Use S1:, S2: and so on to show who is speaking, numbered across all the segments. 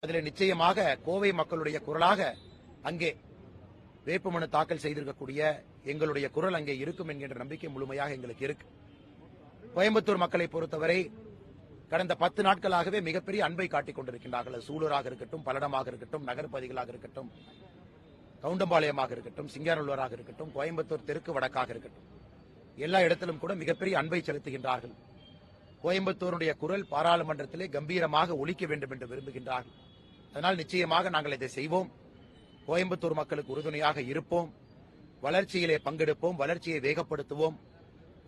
S1: அதில் நிச்சயமாக கோவை மக்களுடைய குரலாக அங்கே வேட்புமனு தாக்கல் செய்திருக்கக்கூடிய எங்களுடைய குரல் அங்கே இருக்கும் என்கின்ற நம்பிக்கை முழுமையாக எங்களுக்கு இருக்கு. கோயம்புத்தூர் மக்களை பொறுத்தவரை கடந்த 10 நாட்களாகவே மிகப்பெரிய அன்பை காட்டிக் கொண்டிருக்கின்றார்கள். சூலூராக இருக்கட்டும், பல்லடமாக இருக்கட்டும், நகர்பகுதிகளாக இருக்கட்டும், கவுண்டம்பாளையமாக இருக்கட்டும், சிங்காரல்லூராக இருக்கட்டும், கோயம்புத்தூர் தெற்கு வடக்காக இருக்கட்டும், எல்லா இடத்திலும் கூட மிகப்பெரிய அன்பை செலுத்துகின்றார்கள். கோயம்புத்தூருடைய குரல் பாராளுமன்றத்திலே கம்பீரமாக ஒலிக்க வேண்டும் என்று விரும்புகின்றார்கள். அதனால் நிச்சயமாக நாங்கள் இதை செய்வோம். கோயம்புத்தூர் மக்களுக்கு உறுதுணையாக இருப்போம், வளர்ச்சியிலே பங்கெடுப்போம், வளர்ச்சியை வேகப்படுத்துவோம்,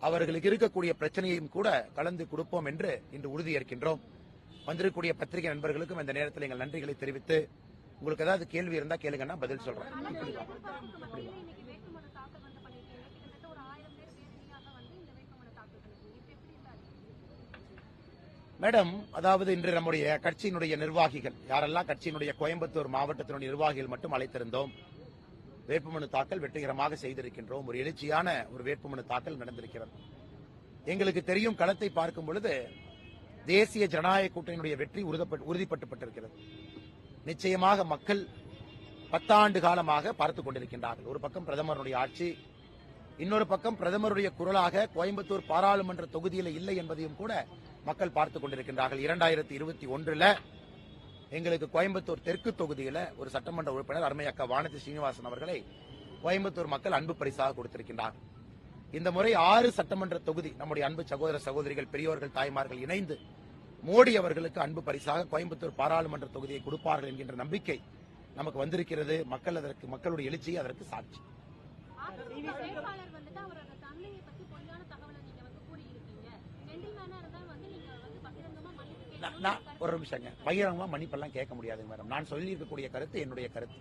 S1: அவர்களுக்கு இருக்கக்கூடிய பிரச்சனையையும் கூட கலந்து கொடுப்போம் என்று இன்று உறுதியேற்கின்றோம். வந்திருக்கக்கூடிய பத்திரிகை நண்பர்களுக்கும் இந்த நேரத்தில் எங்கள் நன்றிகளை தெரிவித்து, உங்களுக்கு ஏதாவது கேள்வி இருந்தா கேளுங்கன்னா பதில் சொல்றேன். மேடம், அதாவது இன்று நம்முடைய கட்சியினுடைய நிர்வாகிகள் யாரெல்லாம் கட்சியினுடைய கோயம்புத்தூர் மாவட்டத்தினுடைய நிர்வாகிகள் மட்டும் அழைத்திருந்தோம். வேட்புமனு தாக்கல் வெற்றிகரமாக செய்திருக்கின்றோம். ஒரு எழுச்சியான ஒரு வேட்புமனு தாக்கல் நடந்திருக்கிறது. எங்களுக்கு தெரியும், களத்தை பார்க்கும் பொழுது தேசிய ஜனநாயக கூட்டணியுடைய வெற்றி உறுதிப்பட்டுப்பட்டிருக்கிறது. நிச்சயமாக மக்கள் 10 ஆண்டு காலமாக பார்த்துக் கொண்டிருக்கின்றார்கள். ஒரு பக்கம் பிரதமருடைய ஆட்சி, இன்னொரு பக்கம் பிரதமருடைய குரலாக கோயம்புத்தூர் பாராளுமன்ற தொகுதியில் இல்லை என்பதையும் கூட மக்கள் பார்த்துக் கொண்டிருக்கின்றார்கள். 2021 எங்களுக்கு கோயம்புத்தூர் தெற்கு தொகுதியில ஒரு சட்டமன்ற உறுப்பினர் அருமை அக்கா வானதி ஸ்ரீனிவாசன் அவர்களை கோயம்புத்தூர் மக்கள் அன்பு பரிசாக கொடுத்திருக்கின்றார். இந்த முறை 6 சட்டமன்ற தொகுதி நம்முடைய அன்பு சகோதர சகோதரிகள், பெரியோர்கள், தாய்மார்கள் இணைந்து மோடி அவர்களுக்கு அன்பு பரிசாக கோயம்புத்தூர் பாராளுமன்ற தொகுதியை கொடுப்பார்கள் என்கின்ற நம்பிக்கை நமக்கு வந்திருக்கிறது. மக்களுடைய எழுச்சி அதற்கு சாட்சி. ஒரு நிமிஷங்க, பகிரங்கமா மன்னிப்பெல்லாம் கேட்க முடியாது மேடம். நான் சொல்லி இருக்கக்கூடிய கருத்து என்னுடைய கருத்து.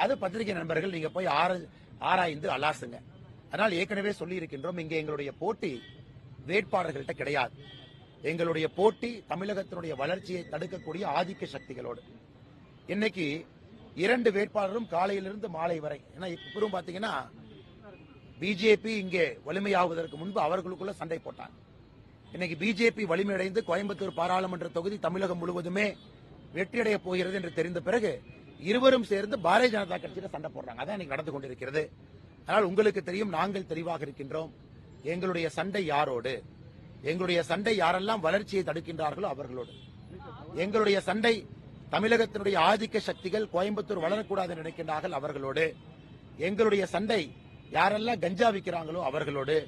S1: அது பத்திரிகை நண்பர்கள் நீங்க போய் ஆராய்ந்து அலாசுங்க. அதனால் ஏற்கனவே சொல்லி இருக்கின்றோம், இங்கே எங்களுடைய போட்டி வேட்பாளர்கள்ட்ட கிடையாது. எங்களுடைய போட்டி தமிழகத்தினுடைய வளர்ச்சியை தடுக்கக்கூடிய ஆதிக்க சக்திகளோடு. இன்னைக்கு 2 வேட்பாளரும் காலையிலிருந்து மாலை வரை, ஏன்னா இப்ப பாத்தீங்கன்னா பிஜேபி இங்கே வலிமையாவதற்கு முன்பு அவர்களுக்குள்ள சண்டை போட்டாங்க. இன்னைக்கு பிஜேபி வலிமையடைந்து கோயம்புத்தூர் பாராளுமன்ற தொகுதி தமிழகம் முழுவதுமே வெற்றியடைய போகிறது என்று தெரிந்த பிறகு இருவரும் சேர்ந்து பாரதிய ஜனதா கட்சியில சண்டை போடுறாங்க. அதான் இன்னைக்கு நடந்து கொண்டிருக்கிறது. ஆனால் உங்களுக்கு தெரியும், நாங்கள் தெளிவாக இருக்கின்றோம். எங்களுடைய சண்டை யாரோடு? எங்களுடைய சண்டை யாரெல்லாம் வளர்ச்சியை தடுக்கின்றார்களோ அவர்களோடு. எங்களுடைய சண்டை தமிழகத்தினுடைய ஆதிக்க சக்திகள் கோயம்புத்தூர் வளரக்கூடாது நினைக்கின்றார்கள் அவர்களோடு. எங்களுடைய சண்டை யாரெல்லாம் கஞ்சா விற்கிறாங்களோ அவர்களோடு.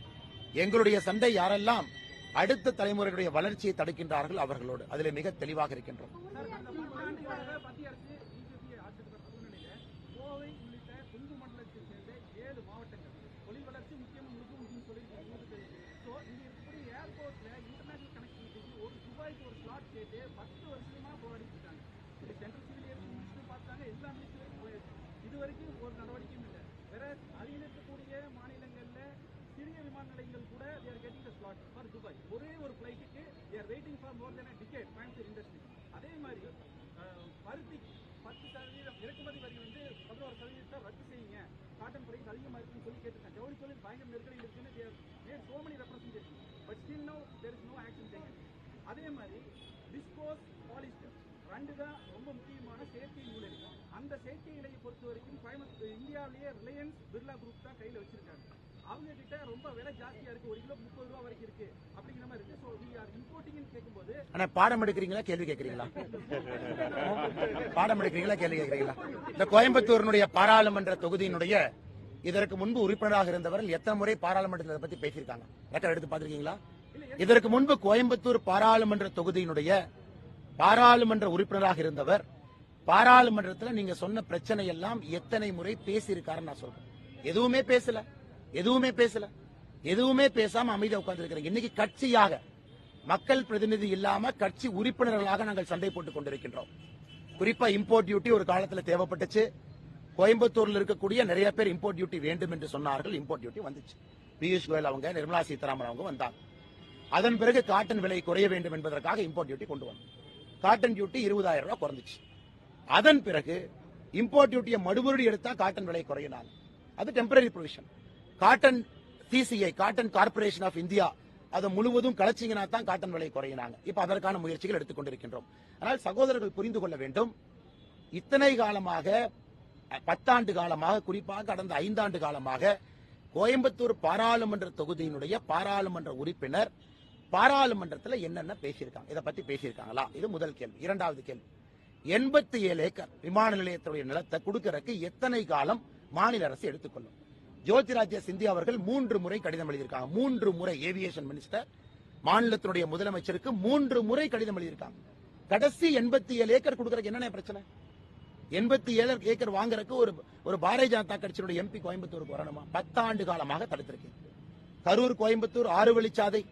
S1: எங்களுடைய சண்டை யாரெல்லாம் அடுத்த தலைமுறையுடைய வளர்ச்சியை தடுக்கின்றார்கள் அவர்களோடு. அதிலே மிக தெளிவாக இருக்கின்றோம்.
S2: இதுவரைக்கும் ஒரு நடவடிக்கையும் இல்லை. வேற அதில் இருக்கக்கூடிய மாநிலங்கள்ல சிறிய விமான நிலையங்கள் கூட they are getting the slot for Dubai. ஒரே ஒரு ஃளைட்டுக்கு they are waiting for more than a decade. Coimbatore industry அதே மாதிரி பருத்தி 10% இறக்குமதி வரி 11% ரத்து செய்யுங்க, காட்டன் பிரைஸ் அதிகமாக இருக்குன்னு சொல்லி கேட்டிருக்காங்க. ஜவுளி தொழில் பயங்கர நெருக்கடியில் இருக்குன்னு they have made so many representation, but still now there is no action taken. அதே மாதிரி விஸ்கோஸ், பாலிஸ்டர் 2 தான் ரொம்ப முக்கியமான செயற்கை நூல். அந்த செயற்கை இலையை பொறுத்த வரைக்கும் கோயம்புத்தூர் இந்தியாவிலேயே ரிலையன்ஸ் பிர்லா குரூப் தான் கையில் வச்சிருக்காங்க. அவங்க கிட்ட ரொம்ப விலை ஜாஸ்தியா இருக்கு, 1 கிலோ 30 ரூபாய் வரைக்கும் இருக்கு அப்படிங்கிற மாதிரி இருக்கு. ஸோ we are importing கேட்கும்போது
S1: ஆனா பாடம் எடுக்கிறீங்களா கேள்வி கேட்கறீங்களா? பாடம் எடுக்கிறீங்களா கேள்வி கேட்கறீங்களா? இந்த கோயம்புத்தூரினுடைய பாராளுமன்ற தொகுதியினுடைய இதற்கு முன்பு உறுப்பினராக இருந்தவர்கள் எத்தனை முறை பாராளுமன்றத்தை பத்தி பேசியிருக்காங்க? ரெக்கார்ட் எடுத்து பாத்திருக்கீங்களா? இதற்கு முன்பு கோயம்புத்தூர் பாராளுமன்ற தொகுதியினுடைய பாராளுமன்ற உறுப்பினராக இருந்தவர் பாராளுமன்றத்தில் நீங்க சொன்ன பிரச்சனை எல்லாம் எத்தனை முறை பேசியிருக்காருன்னு நான் சொல்றேன். எதுவுமே பேசாம அமைதியா உட்கார்ந்து. இன்னைக்கு கட்சியாக மக்கள் பிரதிநிதி இல்லாம கட்சி உறுப்பினர்களாக நாங்கள் சண்டை போட்டுக் கொண்டிருக்கின்றோம். குறிப்பா இம்போர்ட் டியூட்டி ஒரு காலத்தில் தேவைப்பட்டுச்சு. கோயம்புத்தூர்ல இருக்கக்கூடிய நிறைய பேர் இம்போர்ட் டியூட்டி வேண்டும் என்று சொன்னார்கள். இம்போர்ட் டியூட்டி வந்துச்சு. பியூஷ் கோயல் அவங்க, நிர்மலா சீதாராமன் அவங்க வந்தாங்க. அதன் பிறகு காட்டன் விலை குறைய வேண்டும் என்பதற்காக இம்போர்ட் டியூட்டி கொண்டு வந்தோம். காட்டன் டியூட்டி 20,000 ரூபாய் குறைஞ்சிச்சு. அதன் பிறகு இம்போர்ட் டியூட்டியை மறுபடி எடுத்தா காட்டன் விலை குறையினாங்க. அது temporary provision. Cotton CCI, cotton corporation of India அதை முழுவதும் கலைச்சிங்கன்னா தான் காட்டன் விலை குறையினாங்க. இப்ப அதற்கான முயற்சிகள் எடுத்துக்கொண்டிருக்கின்றோம். ஆனால் சகோதரர்கள் புரிந்து கொள்ள வேண்டும், இத்தனை காலமாக 10 ஆண்டு காலமாக, குறிப்பாக கடந்த 5 ஆண்டு காலமாக கோயம்புத்தூர் பாராளுமன்ற தொகுதியினுடைய பாராளுமன்ற உறுப்பினர் பாராளுமன்றத்தில் என்னென்ன பேசியிருக்காங்க, இதை பத்தி பேசியிருக்காங்களா? இது முதல் கேள்வி. இரண்டாவது கேள்வி, 87 ஏக்கர் விமான நிலையத்துடைய நிலத்தை கொடுக்கறதுக்கு எத்தனை காலம் மாநில அரசு எடுத்துக்கொள்ளும்? ஜோதிராஜ்ய சிந்தியா அவர்கள் 3 முறை கடிதம் எழுதியிருக்காங்க. 3 முறை ஏவியேஷன் மினிஸ்டர் மாநிலத்தினுடைய முதலமைச்சருக்கு 3 முறை கடிதம் எழுதியிருக்காங்க. கடைசி 87 ஏக்கர் கொடுக்கறதுக்கு என்னென்ன பிரச்சனை? 87 ஏக்கர் வாங்குறதுக்கு ஒரு பாரதிய ஜனதா கட்சியினுடைய எம்பி கோயம்புத்தூருக்கு வரணுமா? 10 ஆண்டு காலமாக தடுத்திருக்கு. கரூர் கோயம்புத்தூர் 6 வழிச்சாதை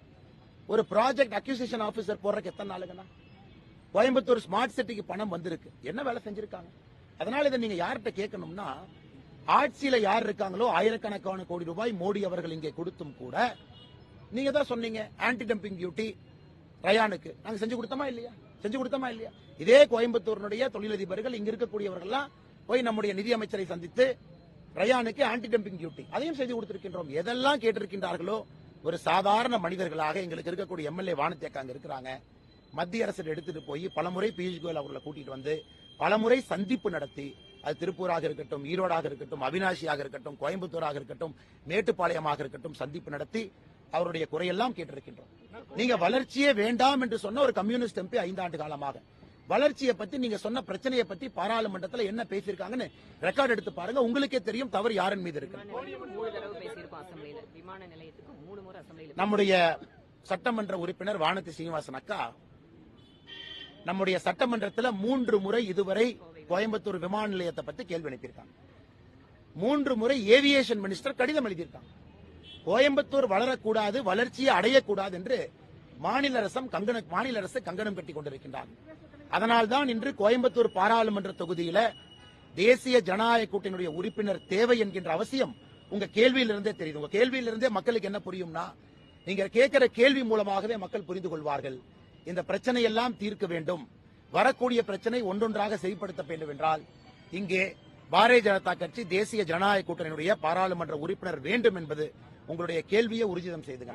S1: ஒரு ப்ராஜெக்ட் அக்யூசிஷன் ஆபீசர் போறதுக்கு எத்தனை நாளுங்கண்ணா? கோயம்புத்தூர் ஸ்மார்ட் சிட்டிக்கு பணம் வந்திருக்கு, என்ன வேலை செஞ்சிருக்காங்க? அதனால இதை நீங்க யார்கிட்ட கேட்கணும்னா, ஆட்சியில யார் இருக்காங்களோ ஆயிரக்கணக்கான கோடி ரூபாய் மோடி அவர்கள் இங்கே கொடுத்தும் கூட நீங்க தான் சொன்னீங்க ஆன்டி டம்பிங் டியூட்டி ரயானுக்கு நாங்க செஞ்சு கொடுத்தோமா இல்லையா? செஞ்சு கொடுத்தோமா இல்லையா? இதே கோயம்புத்தூரினுடைய தொழிலதிபர்கள் இங்க இருக்கக்கூடியவர்கள்லாம் போய் நம்முடைய நிதியமைச்சரை சந்தித்து ரயானுக்கு ஆன்டி டம்பிங் டியூட்டி அதையும் செய்து கொடுத்திருக்கின்றோம். எதெல்லாம் கேட்டிருக்கின்றார்களோ ஒரு சாதாரண மனிதர்களாக எங்களுக்கு இருக்கக்கூடிய எம்எல்ஏ வானத்தேக்க அங்க இருக்கிறாங்க. மத்திய அரசு எடுத்துட்டு போய் பலமுறை பியூஷ் கோயல் அவர்களை கூட்டிட்டு வந்து பலமுறை சந்திப்பு நடத்தி, அது திருப்பூராக இருக்கட்டும், ஈரோடாக இருக்கட்டும், அவினாசியாக இருக்கட்டும், கோயம்புத்தூராக இருக்கட்டும், மேட்டுப்பாளையமாக இருக்கட்டும், சந்திப்பு நடத்தி அவருடைய குறையெல்லாம் கேட்டிருக்கின்றோம். நீங்க வளர்ச்சியே வேண்டாம் என்று சொன்ன ஒரு கம்யூனிஸ்ட் எம்பி 5 ஆண்டு காலமாக வளர்ச்சியை பத்தி நீங்க சொன்ன பிரச்சனையை பத்தி பாராளுமன்றத்தில் என்ன பேசியிருக்காங்கன்னு ரெக்கார்ட் எடுத்து பாருங்க, உங்களுக்கே தெரியும் தவறு யாரின் மீது இருக்கு. நம்முடைய சட்டமன்ற உறுப்பினர் வானதி சீனிவாசன் அக்கா நம்முடைய சட்டமன்றத்தில் 3 முறை இதுவரை கோயம்புத்தூர் விமான நிலையத்தை பத்தி கேள்வி அனுப்பியிருக்காங்க. 3 முறை ஏவியேஷன் மினிஸ்டர் கடிதம் எழுதியிருக்காங்க. கோயம்புத்தூர் வளரக்கூடாது, வளர்ச்சியை அடையக்கூடாது என்று மாநில அரசு கங்கணம் கட்டி கொண்டிருக்கின்றார். அதனால்தான் இன்று கோயம்புத்தூர் பாராளுமன்ற தொகுதியில தேசிய ஜனநாயக கூட்டணியுடைய உறுப்பினர் தேவை என்கின்ற அவசியம் உங்க கேள்வியிலிருந்தே தெரியுது. உங்க கேள்வியிலிருந்தே மக்களுக்கு என்ன புரியும்னா, நீங்க கேட்கிற கேள்வி மூலமாகவே மக்கள் புரிந்து கொள்வார்கள். இந்த பிரச்சனை எல்லாம் தீர்க்க வேண்டும், வரக்கூடிய பிரச்சனை ஒன்றொன்றாக செயல்படுத்த வேண்டும் என்றால் இங்கே பாரதிய ஜனதா கட்சி தேசிய ஜனநாயக கூட்டணியுடைய பாராளுமன்ற உறுப்பினர் வேண்டும் என்பது உங்களுடைய கேள்வியை ஊர்ஜிதம் செய்துங்க.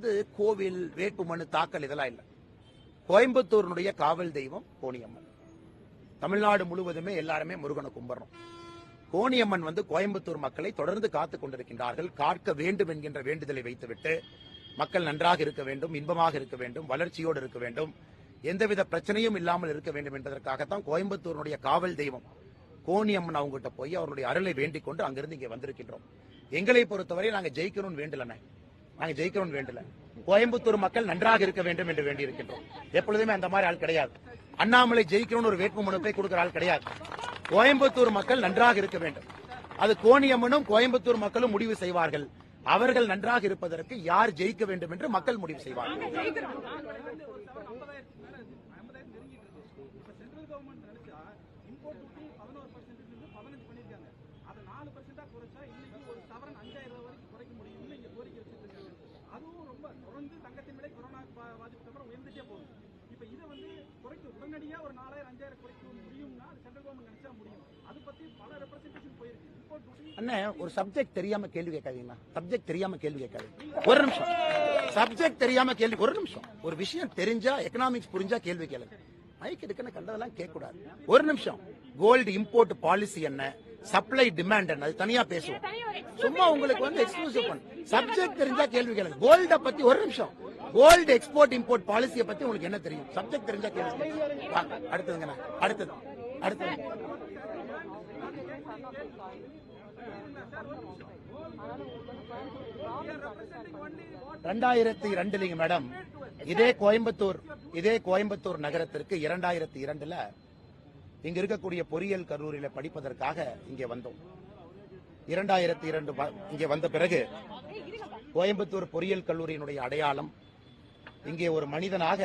S1: இது கோவில் வேட்புமனு தாக்கல் இதெல்லாம் இல்ல. கோயம்புத்தூருடைய காவல் தெய்வம் கோணியம்மன். தமிழ்நாடு முழுவதுமே எல்லாருமே முருகனை கும்பிடுறோம். கோணியம்மன் கோயம்புத்தூர் மக்களை தொடர்ந்து காத்துக் கொண்டிருக்கின்றார்கள். காக்க வேண்டும் என்கின்ற வேண்டுதலை வைத்துவிட்டு மக்கள் நன்றாக இருக்க வேண்டும், இன்பமாக இருக்க வேண்டும், வளர்ச்சியோடு இருக்க வேண்டும், எந்தவித பிரச்சனையும் இல்லாமல் இருக்க வேண்டும் என்பதற்காகத்தான் கோயம்புத்தூருடைய காவல் தெய்வம் கோணியம்மன் அவங்ககிட்ட போய் அவருடைய அருளை வேண்டிக் கொண்டு அங்கிருந்து இங்கே வந்திருக்கின்றோம். எங்களை பொறுத்தவரை நாங்க ஜெயிக்கணும்னு வேண்டலனே, நாங்க ஜெயிக்கணும்னு வேண்டல, கோயம்புத்தூர் மக்கள் நன்றாக இருக்க வேண்டும் என்று வேண்டி இருக்கின்றோம். எப்பொழுதுமே அந்த மாதிரி ஆள் கிடையாது. அண்ணாமலை ஜெயிக்கணும்னு ஒரு வேட்புமனு போய் கொடுக்கிற ஆள் கிடையாது. கோயம்புத்தூர் மக்கள் நன்றாக இருக்க வேண்டும், அது கோணியம்மனும் கோயம்புத்தூர் மக்களும் முடிவு செய்வார்கள். அவர்கள் நன்றாக இருப்பதற்கு யார் ஜெயிக்க வேண்டும் என்று மக்கள் முடிவு செய்வார்கள். ஒரு சப்ஜெக்ட் தெரியாம கேள்வி கேட்காதீங்களா? சப்ஜெக்ட் தெரியாம கேள்வி கேட்காதீங்க. ஒரு நிமிஷம், சப்ஜெக்ட் தெரியாம கேள்வி, ஒரு நிமிஷம். ஒரு விஷயம் தெரிஞ்சா, எக்கனாமிக்ஸ் புரிஞ்சா கேள்வி கேளுங்க. மைக் எடுக்கணும், கண்டதெல்லாம் கேட்க கூடாது. ஒரு நிமிஷம். கோல்டு இம்போர்ட் பாலிசி என்ன, சப்ளை டிமாண்ட் என்ன, அது தனியா பேசுவோம். சும்மா உங்களுக்கு எக்ஸ்க்ளூசிவ் பண்ணு. சப்ஜெக்ட் தெரிஞ்சா கேள்வி கேளுங்க. கோல்ட பத்தி ஒரு நிமிஷம். கோல்டு எக்ஸ்போர்ட் இம்போர்ட் பாலிசியை பத்தி உங்களுக்கு என்ன தெரியும்? சப்ஜெக்ட் தெரிஞ்சா கேள்வி. அடுத்ததுங்க, அடுத்தது 2002 மேடம், இதே கோயம்புத்தூர் நகரத்திற்கு 2002 இங்க இருக்கக்கூடிய பொறியியல் கல்லூரியில படிப்பதற்காக இங்கே வந்தோம். 2002 இங்கே வந்த பிறகு கோயம்புத்தூர் பொறியியல் கல்லூரியினுடைய அடையாளம், இங்கே ஒரு மனிதனாக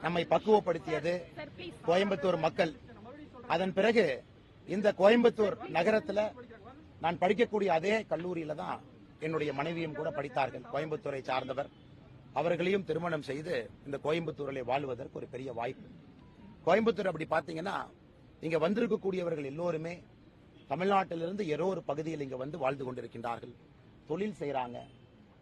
S1: நம்மை பக்குவப்படுத்தியது கோயம்புத்தூர் மக்கள். அதன் பிறகு இந்த கோயம்புத்தூர் நகரத்துல நான் படிக்கக்கூடிய அதே கல்லூரியில தான் என்னுடைய மனைவியும் கூட படித்தார்கள், கோயம்புத்தூரை சார்ந்தவர். அவர்களையும் திருமணம் செய்து இந்த கோயம்புத்தூரிலே வாழ்வதற்கு ஒரு பெரிய வாய்ப்பு. கோயம்புத்தூர் அப்படி பாத்தீங்கன்னா இங்க வந்திருக்கக்கூடியவர்கள் எல்லோருமே தமிழ்நாட்டிலிருந்து ஏதோ ஒரு பகுதியில் இங்க வந்து வாழ்ந்து கொண்டிருக்கின்றார்கள், தொழில் செய்யறாங்க,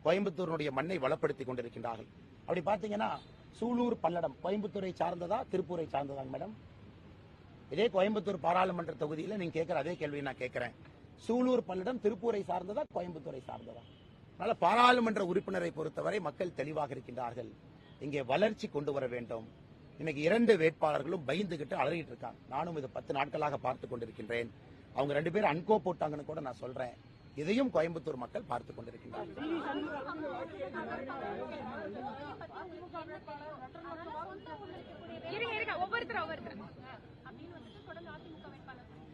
S1: கோயம்புத்தூருடைய மண்ணை வளப்படுத்திக் கொண்டிருக்கின்றார்கள். அப்படி பாத்தீங்கன்னா சூலூர் பல்லடம் கோயம்புத்தூரை சார்ந்ததா திருப்பூரை சார்ந்ததாங்க மேடம்? இதே கோயம்புத்தூர் பாராளுமன்ற தொகுதியில நீங்க கேட்கிற அதே கேள்வியை நான் கேட்கிறேன். சூலூர் பல்லடம் திருப்பூரை சார்ந்ததா கோயம்புத்தூரை சார்ந்ததா? அதனால பாராளுமன்ற உறுப்பினரை பொறுத்தவரை மக்கள் தெளிவாக இருக்கின்றார்கள். இங்கே வளர்ச்சி கொண்டு வர வேண்டும். இன்னைக்கு 2 வேட்பாளர்களும் பயந்துகிட்டு அலறிட்டு இருக்காங்க. நானும் இது 10 நாட்களாக பார்த்து கொண்டிருக்கின்றேன். அவங்க 2 பேரும் அன்கோ போட்டாங்கன்னு கூட நான் சொல்றேன். இதையும் கோயம்புத்தூர் மக்கள் பார்த்துக் கொண்டிருக்கின்றார்கள்.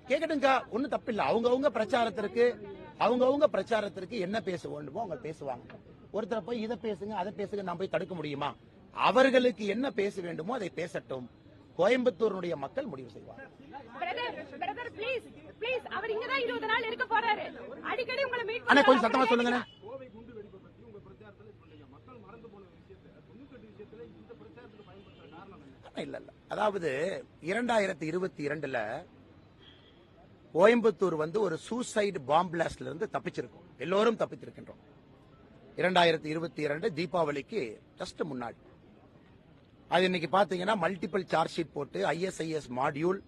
S1: கேட்கட்டுங்க, ஒன்னும் தப்பில்ல. அவங்கவுங்க பிரச்சாரத்திற்கு என்ன பேச வேண்டுமோ அவங்க பேசுவாங்க. ஒருத்தரை போய் இதை பேசுங்க அதை பேசுங்க நான் போய் தடுக்க முடியுமா? அவர்களுக்கு என்ன பேச வேண்டுமோ அதை பேசட்டும். கோயம்புத்தூருடைய மக்கள் முடிவு செய்வாங்க. அண்ணா கொஞ்சம் சத்தமா சொல்லுங்க.
S2: கோவை குண்டு வெடிப்பை பத்தி உங்க பிரச்சாரத்துல சொன்னீங்க. மக்கள் மறந்து போன விஷயத்தை 98 விஷயத்துல இந்த பிரச்சாரத்துக்கு பயன்படுத்துற காரணம் என்ன?
S1: இல்ல அதாவது 2022ல கோயம்புத்தூர் வந்து ஒரு சூசைடு பாம்பு பிளாஸ்ட்ல இருந்து தப்பிச்சிருக்கும். எல்லோரும் தப்பிச்சிருக்கின்றோம். 2022 தீபாவளிக்கு ஜஸ்ட் முன்னாடி அது இன்னைக்கு பாத்தீங்கன்னா மல்டிபிள் சார்ஜ் ஷீட் போட்டு ISIS மாடியூல்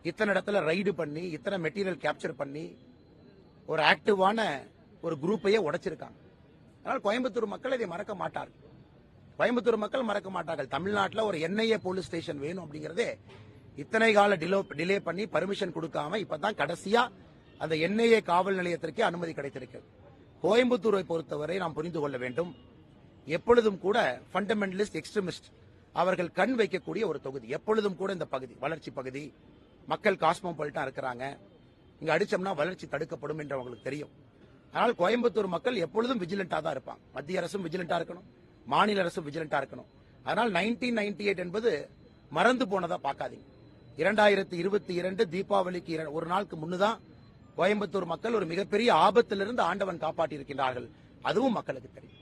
S1: இத்தனை இடத்துல ரைடு பண்ணி இத்தனை மெட்டீரியல் கேப்சர் பண்ணி ஒரு ஆக்டிவான ஒரு குரூப்பையே உடைச்சிருக்காங்க. அதனால கோயம்புத்தூர் மக்கள் இதை மறக்க மாட்டார்கள். கோயம்புத்தூர் மக்கள் மறக்க மாட்டார்கள். தமிழ்நாட்டில் ஒரு NIA போலீஸ் ஸ்டேஷன் வேணும் அப்படிங்கறதே இத்தனை கால டிலே பண்ணி பர்மிஷன் கொடுக்காம இப்பதான் கடைசியா அந்த NIA காவல் நிலையத்திற்கே அனுமதி கிடைத்திருக்கிறது. கோயம்புத்தூரை பொறுத்தவரை நாம் புரிந்து கொள்ள வேண்டும், எப்பொழுதும் கூட ஃபண்டமெண்டலிஸ்ட் எக்ஸ்ட்ரீமிஸ்ட் அவர்கள் கண் வைக்கக்கூடிய ஒரு தொகுதி. எப்பொழுதும் கூட இந்த பகுதி வளர்ச்சி பகுதி, மக்கள் காஸ்மோபாலிட்டா இருக்கிறாங்க, இங்க அடிச்சோம்னா வளர்ச்சி தடுக்கப்படும் என்று அவங்களுக்கு தெரியும். ஆனால் கோயம்புத்தூர் மக்கள் எப்பொழுதும் விஜிலண்டா தான் இருப்பாங்க. மத்திய அரசும் விஜிலண்டா இருக்கணும், மாநில அரசும் விஜிலண்டா இருக்கணும். அதனால் 1998 என்பது மறந்து போனதா பார்க்காதீங்க. 2022 தீபாவளிக்கு ஒரு நாளுக்கு முன்னுதான் கோயம்புத்தூர் மக்கள் ஒரு மிகப்பெரிய ஆபத்திலிருந்து ஆண்டவன் காப்பாற்றி இருக்கின்றார்கள். அதுவும் மக்களுக்கு தெரியும்.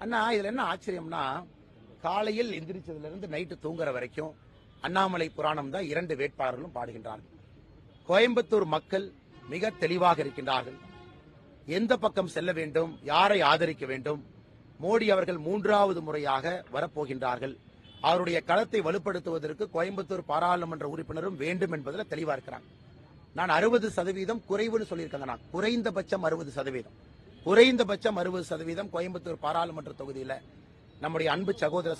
S1: அண்ணா இதுல என்ன ஆச்சரியம்னா, காலையில் எந்திரிச்சதுல இருந்து நைட்டு தூங்குற வரைக்கும் அண்ணாமலை புராணம் தான் 2 வேட்பாளர்களும் பாடுகின்றார்கள். கோயம்புத்தூர் மக்கள் மிக தெளிவாக இருக்கின்றார்கள். எந்த பக்கம் செல்ல வேண்டும், யாரை ஆதரிக்க வேண்டும். மோடி அவர்கள் 3வது முறையாக வரப்போகின்றார்கள். அவருடைய களத்தை வலுப்படுத்துவதற்கு கோயம்புத்தூர் பாராளுமன்ற உறுப்பினரும் வேண்டும் என்பதில் தெளிவா இருக்கிறாங்க. நான் 60% குறைவுன்னு சொல்லியிருக்காங்க. நான் குறைந்தபட்சம் 60% கோயம்புத்தூர் பாராளுமன்ற தொகுதியில நம்முடைய அன்பு சகோதர